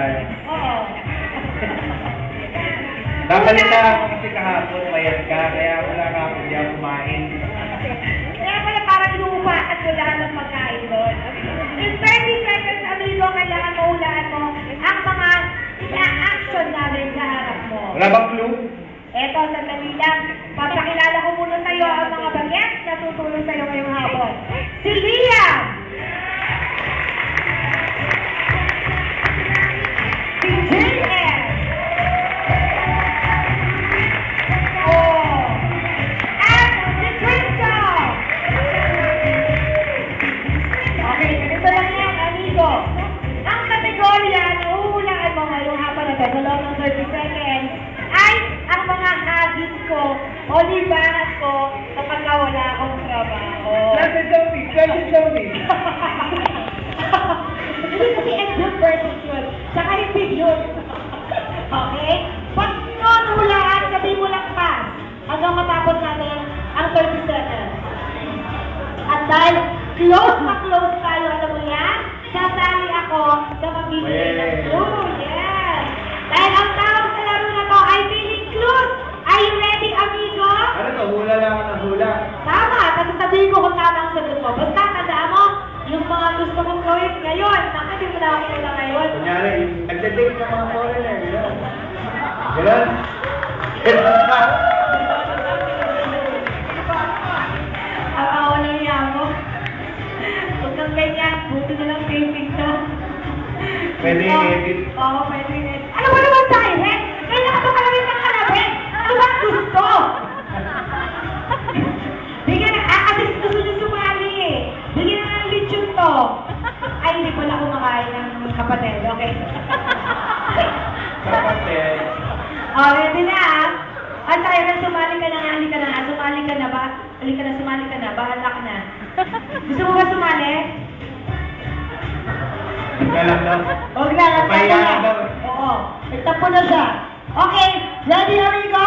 tayo. Oo. Nabalita ako kasi kahapon, mayat ka, kaya wala ka ako diyan kumain. Kaya pala parang inuupahan ko lahat ng pagkain doon. In 30 seconds, amigo, kailangan mahulaan mo ang mga ina-action namin sa harap mo. Wala bang clue? Eto, sandali lang. Papakilala ko muna sa'yo ang mga bagets na tutulong sa'yo ngayong hapon. Si Liam! Si JM! Oh! At si Crystal! Okay, ganito lang yan, amigo. Ang kategorya na uhulaan mo ngayong hapon na ito sa loob ng 30 seconds ay ang mga habits ko o libangan ko kapag wala akong trabaho. Kasi zombie, kasi zombie. Hindi kasi exam versus yun. Saka hindi yun. Okay? Pag hulaan, sabihin mo lang pass hanggang matapos natin ang 30 seconds. At dahil close na close tayo, alam mo yan, sasali ako sa magbibigay ng clue. Yes! Dahil ang tawag sa laro na to ay feeling clues. Are you ready, amigo? Ano to, hula lang ako ng hula. Tama, kasi sabihin ko kung tama ang sagot mo. Basta tandaan mo, yung mga gusto mong gawin ngayon, nakati mo na ako na ngayon. Kunyari, yung nagdadate ng mga foreigner, gano'n. Gano'n? Gano'n ka? Ang awa ng yamo. Huwag kang ganyan, buti na lang taping to. Pwede i-edit. Oo, pwede i-edit. Ano ba naman tayo, eh? Kailangan ba kalawin ng kalawin? Ano ba gusto? Bigyan na, kasi gusto niyo sumali eh. Bigyan na ng lechon to. Ay, hindi pala kumakain ng kapatid, okay? Kapatid. Oh, ready na ah. At tayo na, sumali ka na nga, halika na nga. Sumali ka na ba? Halika na, sumali ka na. Bahala ka na. Gusto mo ba sumali? Ika lang daw. Huwag na, nagtapo Pahiya na. daw. Oo, nagtapo na siya. Okay, ready amigo?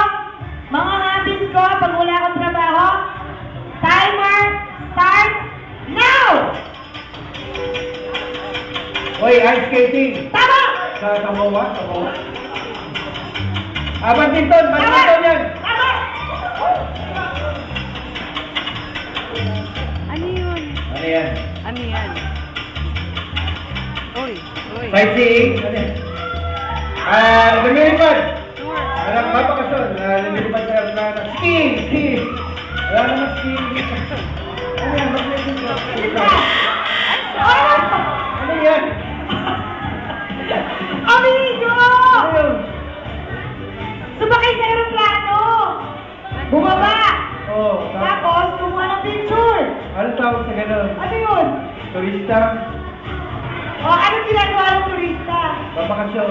Mga habits ko, pag wala akong trabaho, timer, start, now! Hoy, ice skating. Tama! Sa Samoa? Samoa? Badminton! Badminton yan! Tama! Ano yun? Ano yan? Ano yan? Uy, uy. Sightseeing? Ano yan? Lumilipad! Tour. Alam, mapakasyon. Lumilipad sa aeroplano. Skiing! Skiing! Wala naman skiing dito. Ano yan? Ano yan? Amigo! Ano yun? Sumakay sa aeroplano! Bumaba! Oh, Tapos, kumuha ng picture! ano tawag sa gano'n? Ano yun? Turista? O, ano ginagawa ng turista? Mapakasyon.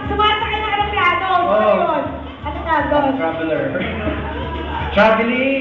Sumasakay ng aeroplano. Ano Oo. yun? Ano nga doon? Traveler. Traveling!